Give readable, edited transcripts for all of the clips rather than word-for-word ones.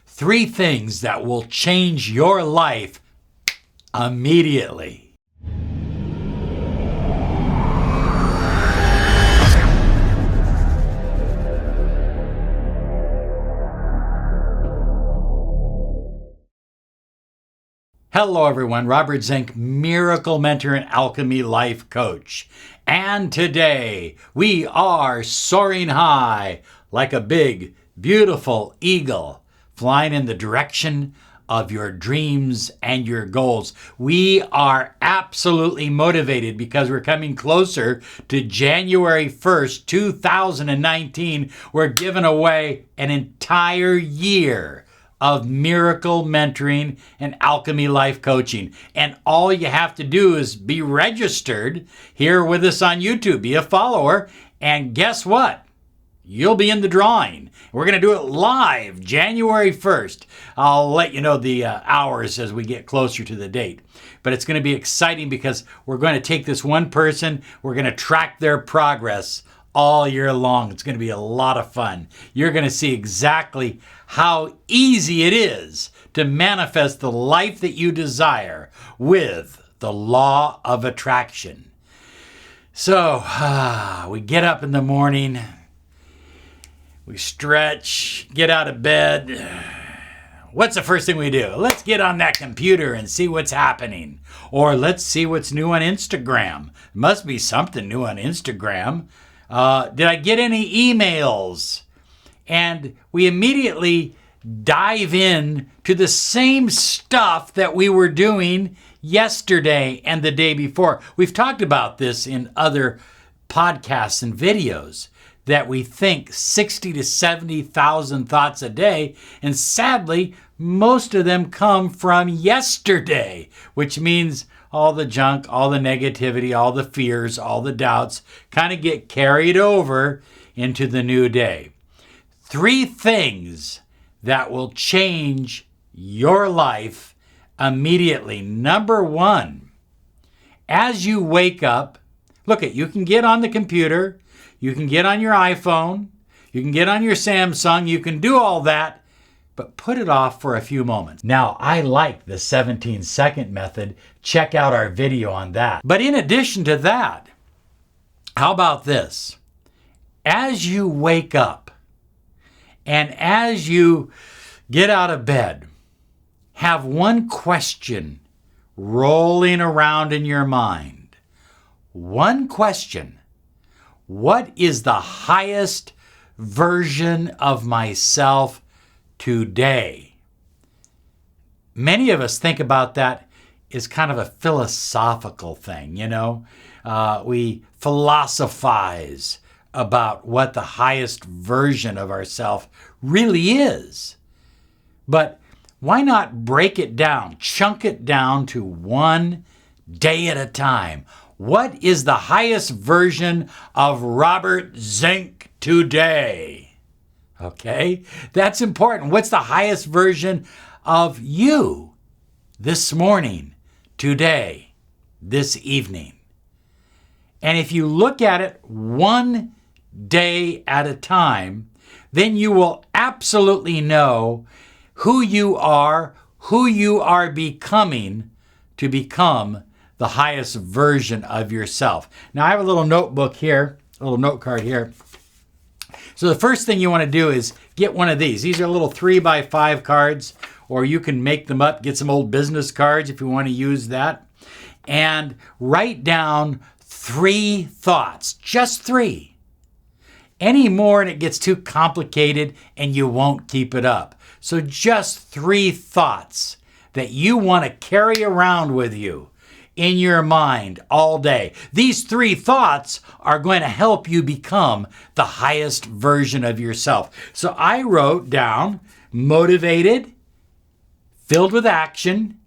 3 things that will change your life immediately. Hello everyone, Robert Zink, Miracle Mentor and Alchemy Life Coach. And today we are soaring high like a big, beautiful eagle, flying in the direction of your dreams and your goals. We are absolutely motivated because we're coming closer to January 1st, 2019. We're giving away an entire year of miracle mentoring and alchemy life coaching. And all you have to do is be registered here with us on YouTube, be a follower, and guess what? You'll be in the drawing. We're going to do it live January 1st. I'll let you know the hours as we get closer to the date. But it's going to be exciting because we're going to take this one person, we're going to track their progress all year long. It's going to be a lot of fun. You're going to see exactly how easy it is to manifest the life that you desire with the law of attraction. So, we get up in the morning, we stretch, get out of bed. What's the first thing we do? Let's get on that computer and see what's happening. Or let's see what's new on Instagram. Must be something new on Instagram. Did I get any emails? And we immediately dive in to the same stuff that we were doing yesterday and the day before. We've talked about this in other podcasts and videos, that we think 60 to 70,000 thoughts a day. And sadly, most of them come from yesterday, which means all the junk, all the negativity, all the fears, all the doubts kind of get carried over into the new day. 3 things that will change your life immediately. Number 1, as you wake up, you can get on the computer, you can get on your iPhone, you can get on your Samsung, you can do all that, but put it off for a few moments. Now, I like the 17-second method. Check out our video on that. But in addition to that, how about this? As you wake up and as you get out of bed, have one question rolling around in your mind. One question. What is the highest version of myself today? Many of us think about that as kind of a philosophical thing, we philosophize about what the highest version of ourselves really is. But why not break it down, chunk it down to one day at a time? What is the highest version of Robert Zink today? Okay, that's important. What's the highest version of you this morning, today, this evening? And if you look at it one day at a time, then you will absolutely know who you are becoming to become the highest version of yourself. Now, I have a little notebook here, a little note card here. So the first thing you want to do is get one of these. These are little 3x5 cards, or you can make them up, get some old business cards if you want to use that, and write down 3 thoughts, just 3. Any more and it gets too complicated and you won't keep it up. So just 3 thoughts that you want to carry around with you in your mind all day. These 3 thoughts are going to help you become the highest version of yourself. So I wrote down motivated, filled with action,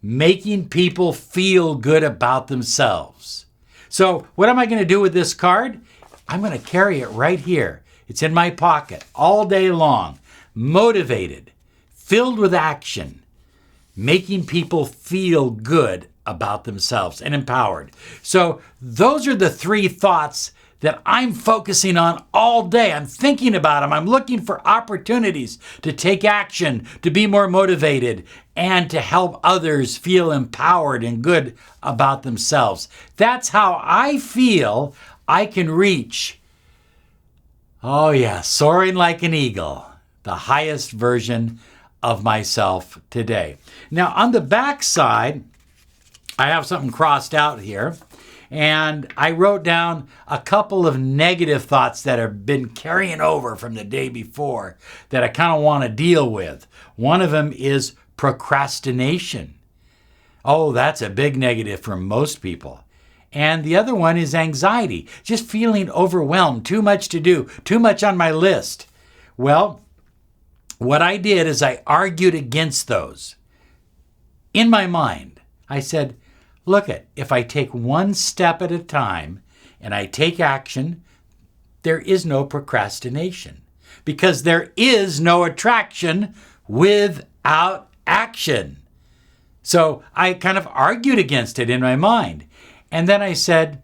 making people feel good about themselves. So what am I going to do with this card? I'm going to carry it right here. It's in my pocket all day long. Motivated, filled with action, making people feel good about themselves and empowered. So those are the 3 thoughts that I'm focusing on all day. I'm thinking about them. I'm looking for opportunities to take action, to be more motivated, and to help others feel empowered and good about themselves. That's how I feel I can reach, oh yeah, soaring like an eagle, the highest version of myself today. Now, on the back side, I have something crossed out here, and I wrote down a couple of negative thoughts that have been carrying over from the day before that I kind of want to deal with. One of them is procrastination. Oh, that's a big negative for most people. And the other one is anxiety, just feeling overwhelmed, too much to do, too much on my list. Well, what I did is I argued against those. In my mind, I said, look if I take one step at a time and I take action, there is no procrastination because there is no attraction without action. So I kind of argued against it in my mind. And then I said,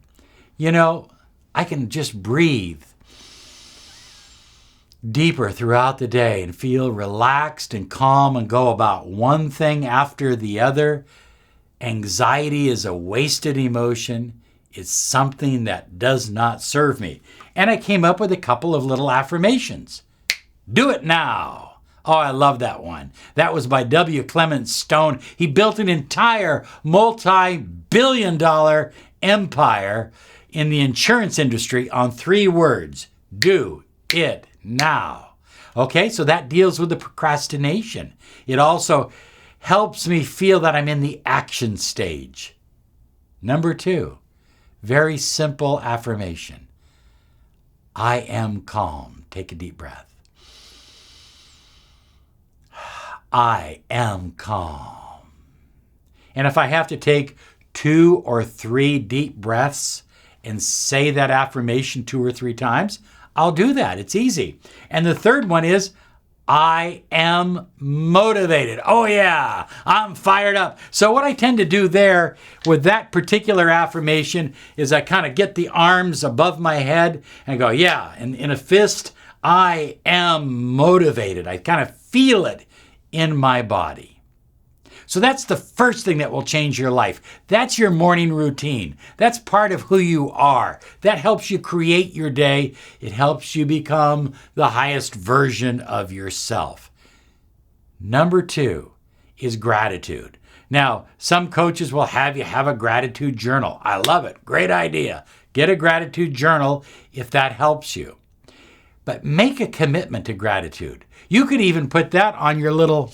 I can just breathe deeper throughout the day and feel relaxed and calm and go about one thing after the other. Anxiety is a wasted emotion. It's something that does not serve me. And I came up with a couple of little affirmations. Do it now. Oh, I love that one. That was by W. Clement Stone. He built an entire multi-billion-dollar empire in the insurance industry on 3 words. Do it now. Okay, so that deals with the procrastination. It also helps me feel that I'm in the action stage. Number 2, very simple affirmation. I am calm. Take a deep breath. I am calm. And if I have to take 2 or 3 deep breaths and say that affirmation 2 or 3 times, I'll do that. It's easy. And the third one is, I am motivated. Oh yeah, I'm fired up. So what I tend to do there with that particular affirmation is I kind of get the arms above my head and go, yeah, and in a fist, I am motivated. I kind of feel it in my body. So that's the first thing that will change your life. That's your morning routine. That's part of who you are. That helps you create your day. It helps you become the highest version of yourself. Number 2 is gratitude. Now, some coaches will have you have a gratitude journal. I love it. Great idea. Get a gratitude journal if that helps you. But make a commitment to gratitude. You could even put that on your little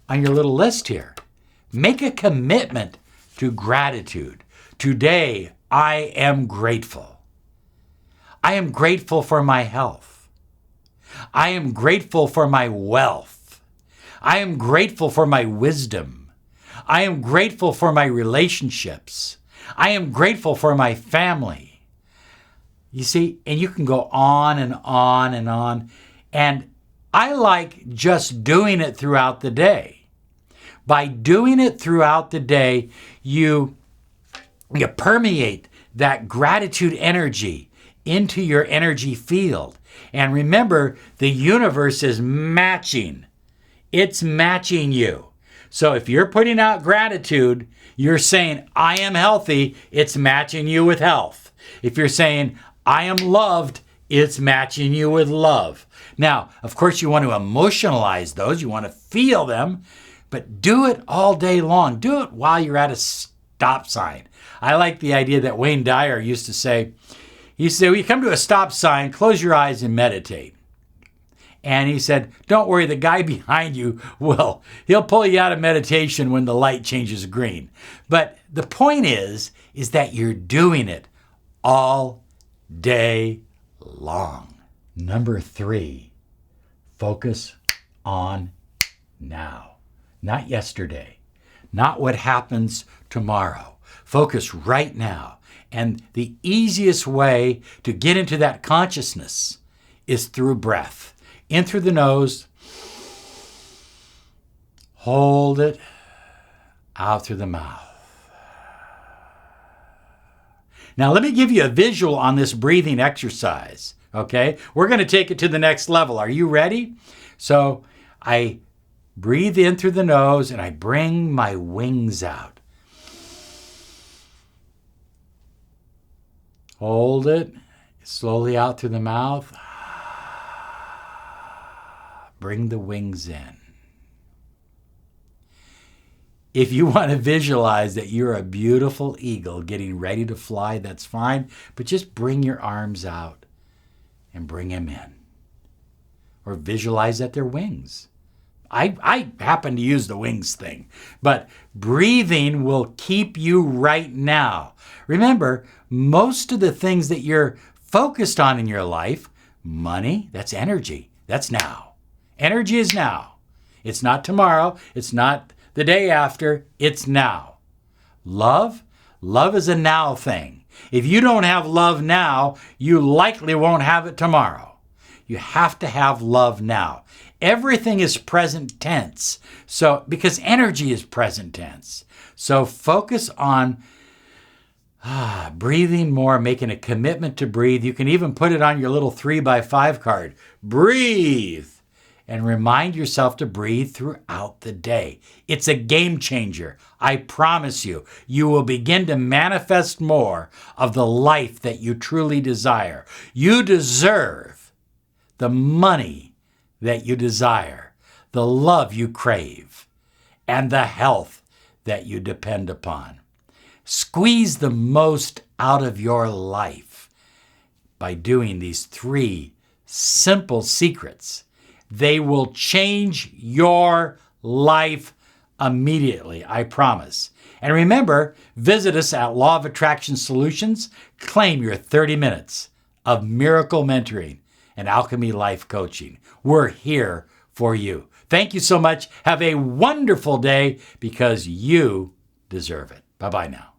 list here. Make a commitment to gratitude. Today, I am grateful. I am grateful for my health. I am grateful for my wealth. I am grateful for my wisdom. I am grateful for my relationships. I am grateful for my family. You see, and you can go on and on and on. And I like just doing it throughout the day. By doing it throughout the day, you permeate that gratitude energy into your energy field. And remember, the universe is matching. It's matching you. So if you're putting out gratitude, you're saying, I am healthy, it's matching you with health. If you're saying, I am loved, it's matching you with love. Now, of course, you want to emotionalize those. You want to feel them. But do it all day long. Do it while you're at a stop sign. I like the idea that Wayne Dyer used to say, when you come to a stop sign, close your eyes and meditate. And he said, don't worry, the guy behind you he'll pull you out of meditation when the light changes green. But the point is that you're doing it all day long. Number 3, focus on now. Not yesterday, not what happens tomorrow. Focus right now. And the easiest way to get into that consciousness is through breath. In through the nose, hold it, out through the mouth. Now, let me give you a visual on this breathing exercise, okay? We're going to take it to the next level. Are you ready? So I breathe in through the nose and I bring my wings out. Hold it slowly out through the mouth. Bring the wings in. If you want to visualize that you're a beautiful eagle getting ready to fly, that's fine. But just bring your arms out and bring them in. Or visualize that they're wings. I happen to use the wings thing. But breathing will keep you right now. Remember, most of the things that you're focused on in your life, money, that's energy. That's now. Energy is now. It's not tomorrow. It's not the day after. It's now. Love is a now thing. If you don't have love now, you likely won't have it tomorrow. You have to have love now. Everything is present tense. So, because energy is present tense. So focus on breathing more, making a commitment to breathe. You can even put it on your little 3x5 card. Breathe. And remind yourself to breathe throughout the day. It's a game changer. I promise you, you will begin to manifest more of the life that you truly desire. You deserve the money that you desire, the love you crave, and the health that you depend upon. Squeeze the most out of your life by doing these 3 simple secrets. They will change your life immediately, I promise. And remember, visit us at Law of Attraction Solutions. Claim your 30 minutes of miracle mentoring and Alchemy life coaching. We're here for you. Thank you so much. Have a wonderful day because you deserve it. Bye-bye now.